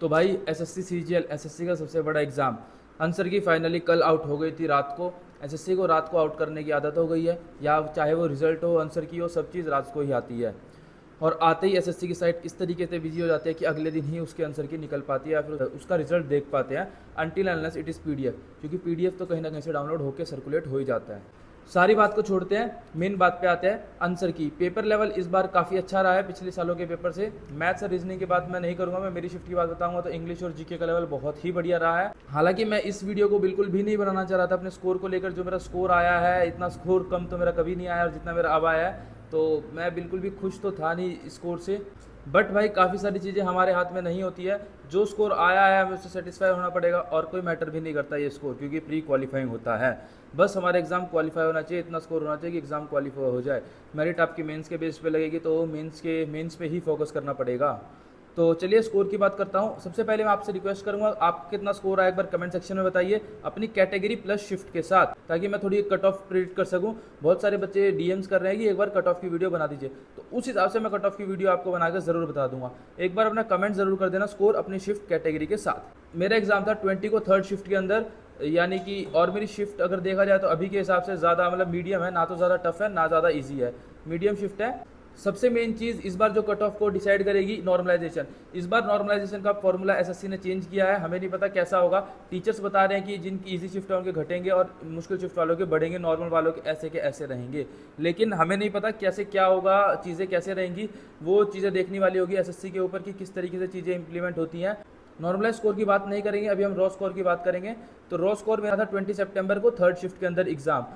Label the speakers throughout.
Speaker 1: तो भाई SSC CGL SSC का सबसे बड़ा एग्ज़ाम आंसर की फाइनली कल आउट हो गई थी रात को। एसएससी को रात को आउट करने की आदत हो गई है, या चाहे वो रिजल्ट हो आंसर की हो, सब चीज़ रात को ही आती है। और आते ही एसएससी की साइट इस तरीके से बिजी हो जाती है कि अगले दिन ही उसके आंसर की निकल पाती है या फिर उसका रिजल्ट देख पाते हैं, until unless it is PDF, क्योंकि पीडीएफ तो कहीं ना कहीं से डाउनलोड होकर सर्कुलेट हो ही जाता है। सारी बात को छोड़ते हैं, मेन बात पे आते हैं आंसर की। पेपर लेवल इस बार काफ़ी अच्छा रहा है पिछले सालों के पेपर से। मैथ्स और रीजनिंग की बात मैं नहीं करूंगा, मैं मेरी शिफ्ट की बात बताऊंगा तो इंग्लिश और जीके का लेवल बहुत ही बढ़िया रहा है। हालांकि मैं इस वीडियो को बिल्कुल भी नहीं बनाना चाह रहा था अपने स्कोर को लेकर। जो मेरा स्कोर आया है, इतना स्कोर कम तो मेरा कभी नहीं आया, और जितना मेरा अब आया है तो मैं बिल्कुल भी खुश तो था नहीं स्कोर से। बट भाई काफ़ी सारी चीज़ें हमारे हाथ में नहीं होती है। जो स्कोर आया है हमें उससे सेटिस्फाई होना पड़ेगा, और कोई मैटर भी नहीं करता ये स्कोर, क्योंकि प्री क्वालिफाइंग होता है। बस हमारा एग्ज़ाम क्वालिफाई होना चाहिए, इतना स्कोर होना चाहिए कि एग्ज़ाम क्वालिफाई हो जाए। मेरिट आपकी मेंस के बेस पे लगेगी, तो मेंस पे ही फोकस करना पड़ेगा। तो चलिए स्कोर की बात करता हूँ। सबसे पहले मैं आपसे रिक्वेस्ट करूंगा, आप कितना स्कोर आया एक बार कमेंट सेक्शन में बताइए अपनी कैटेगरी प्लस शिफ्ट के साथ, ताकि मैं थोड़ी कट ऑफ प्रिडिक्ट कर सकूं। बहुत सारे बच्चे डीएम्स कर रहे हैं कि एक बार कट ऑफ की वीडियो बना दीजिए, तो उस हिसाब से मैं कट ऑफ की वीडियो आपको बनाकर ज़रूर बता दूंगा। एक बार अपना कमेंट ज़रूर कर देना स्कोर अपनी शिफ्ट कैटेगरी के साथ। मेरा एग्जाम था 20 को थर्ड शिफ्ट के अंदर, यानी कि, और मेरी शिफ्ट अगर देखा जाए तो अभी के हिसाब से ज़्यादा मतलब मीडियम है, ना तो ज़्यादा टफ है ना ज़्यादा ईजी है, मीडियम शिफ्ट है। सबसे मेन चीज़ इस बार जो कट ऑफ को डिसाइड करेगी, नॉर्मलाइजेशन। इस बार नॉर्मलाइजेशन का फॉर्मूला एसएससी ने चेंज किया है, हमें नहीं पता कैसा होगा। टीचर्स बता रहे हैं कि जिनकी इजी शिफ्ट है उनके घटेंगे और मुश्किल शिफ्ट वालों के बढ़ेंगे, नॉर्मल वालों के ऐसे रहेंगे। लेकिन हमें नहीं पता कैसे क्या होगा, चीज़ें कैसे रहेंगी। वो चीज़ें देखने वाली होगी एसएससी के ऊपर कि किस तरीके से चीज़ें इंप्लीमेंट होती हैं। नॉर्मलाइज स्कोर की बात नहीं करेंगे, अभी हम रॉ स्कोर की बात करेंगे। तो रॉ स्कोर मेरा था 20 सितंबर को थर्ड शिफ्ट के अंदर एग्जाम।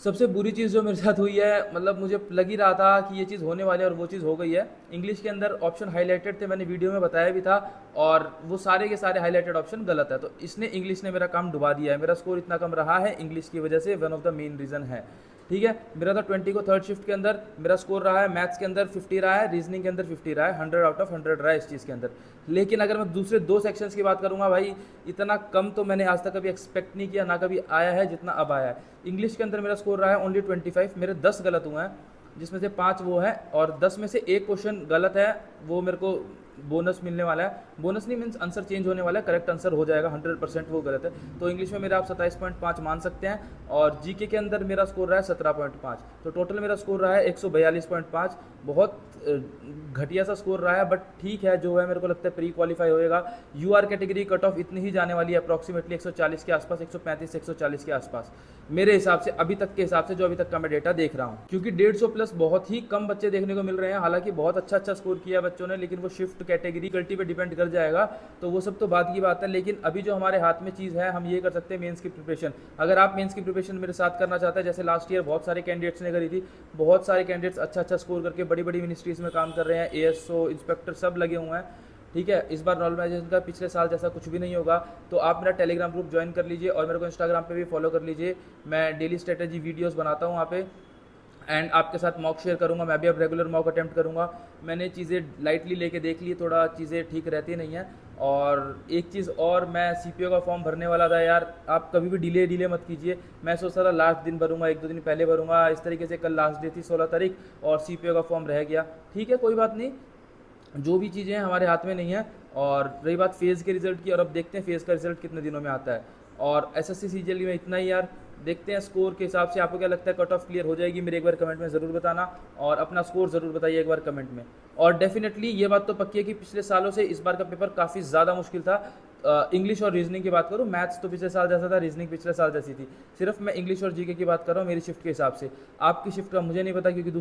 Speaker 1: सबसे बुरी चीज़ जो मेरे साथ हुई है, मतलब मुझे लग ही रहा था कि ये चीज़ होने वाली है और वो चीज़ हो गई है। इंग्लिश के अंदर ऑप्शन हाईलाइटेड थे, मैंने वीडियो में बताया भी था, और वो सारे के सारे हाईलाइटेड ऑप्शन गलत है। तो इंग्लिश ने मेरा काम डुबा दिया है। मेरा स्कोर इतना कम रहा है इंग्लिश की वजह से, one of the main reason है। ठीक है, मेरा था 20 को थर्ड शिफ्ट के अंदर, मेरा स्कोर रहा है मैथ्स के अंदर 50 रहा है, रीजनिंग के अंदर 50 रहा है, 100 आउट ऑफ 100 रहा है इस चीज़ के अंदर। लेकिन अगर मैं दूसरे दो सेक्शंस की बात करूंगा, भाई इतना कम तो मैंने आज तक कभी एक्सपेक्ट नहीं किया, ना कभी आया है जितना अब आया है। इंग्लिश के अंदर मेरा स्कोर रहा है ओनली 25, मेरे 10 गलत हुए हैं, जिसमें से 5 वो है, और 10 में से एक क्वेश्चन गलत है, वो मेरे को बोनस मिलने वाला है। बोनस नहीं मीन्स आंसर चेंज होने वाला है, करेक्ट आंसर हो जाएगा 100%, वो गलत है। तो इंग्लिश में मेरा आप 27.5 मान सकते हैं, और जीके के अंदर मेरा स्कोर रहा है 17.5। तो टोटल मेरा स्कोर रहा है 142.5। बहुत घटिया सा स्कोर रहा है, बट ठीक है जो है, मेरे को लगता है प्री क्वालिफाई होएगा। यूआर कैटेगरी कट ऑफ इतनी ही जाने वाली है, अप्रॉक्सीमेटली 140 के आसपास, 135 से 140 के आसपास मेरे हिसाब से, अभी तक के हिसाब से, जो अभी तक का मैं डेटा देख रहा हूँ। क्योंकि 150 प्लस बहुत ही कम बच्चे देखने को मिल रहे हैं। हालांकि बहुत अच्छा स्कोर किया बच्चों ने, लेकिन वो शिफ्ट कैटेगरी गलती पे डिपेंड कर जाएगा, तो वो सब तो बात की बात है। लेकिन अभी जो हमारे हाथ में चीज़ है, हम ये कर सकते हैं मेंस की प्रिपरेशन। अगर आप मेंस की प्रिपरेशन मेरे साथ करना चाहते हैं, जैसे लास्ट ईयर बहुत सारे कैंडिडेट्स ने करी थी, बहुत सारे कैंडिडेट्स अच्छा स्कोर करके बड़ी बड़ी मिनिस्ट्रीज में काम कर रहे हैं, एएसओ इंस्पेक्टर सब लगे हुए हैं। ठीक है, इस बार नॉर्मलाइजेशन का पिछले साल जैसा कुछ भी नहीं होगा। तो आप मेरा टेलीग्राम ग्रुप ज्वाइन कर लीजिए, और मेरे को इंस्टाग्राम पे भी फॉलो कर लीजिए। मैं डेली स्ट्रेटेजी वीडियोस बनाता हूँ वहाँ पे, एंड आपके साथ मॉक शेयर करूँगा। मैं भी अब रेगुलर मॉक अटैम्प्ट करूँगा। मैंने चीज़ें लाइटली लेके देख ली, थोड़ा चीज़ें ठीक रहती नहीं हैं। और एक चीज़ और, मैं सीपीओ का फॉर्म भरने वाला था यार, आप कभी भी डिले मत कीजिए। मैं सोच रहा था लास्ट दिन भरूंगा, 1-2 दिन पहले भरूंगा, इस तरीके से कल लास्ट डे थी 16 तारीख, और सीपीओ का फॉर्म रह गया। ठीक है, कोई बात नहीं, जो भी चीज़ें हैं हमारे हाथ में नहीं है। और रही बात फेज़ के रिजल्ट की, और अब देखते हैं फेज़ का रिजल्ट कितने दिनों में आता है। और एसएससी सीजीएल में इतना ही यार, देखते हैं स्कोर के हिसाब से आपको क्या लगता है कट ऑफ क्लियर हो जाएगी, मेरे एक बार कमेंट में ज़रूर बताना, और अपना स्कोर ज़रूर बताइए एक बार कमेंट में। और डेफिनेटली ये बात तो पक्की है कि पिछले सालों से इस बार का पेपर काफ़ी ज़्यादा मुश्किल था। इंग्लिश और रीजनिंग की बात करूँ, मैथ्स तो पिछले साल जैसा था, रीजनिंग पिछले साल जैसी थी। सिर्फ मैं इंग्लिश और जीके की बात कर रहा हूँ मेरी शिफ्ट के हिसाब से। आपकी शिफ्ट का मुझे नहीं पता, क्योंकि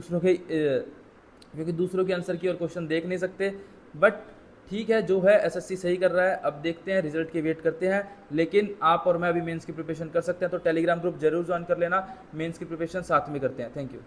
Speaker 1: दूसरों के आंसर की और क्वेश्चन देख नहीं सकते। बट ठीक है, जो है एसएससी सही कर रहा है। अब देखते हैं, रिजल्ट की वेट करते हैं। लेकिन आप और मैं अभी मेंस की प्रिपरेशन कर सकते हैं, तो टेलीग्राम ग्रुप जरूर ज्वाइन कर लेना। मेंस की प्रिपरेशन साथ में करते हैं। Thank you.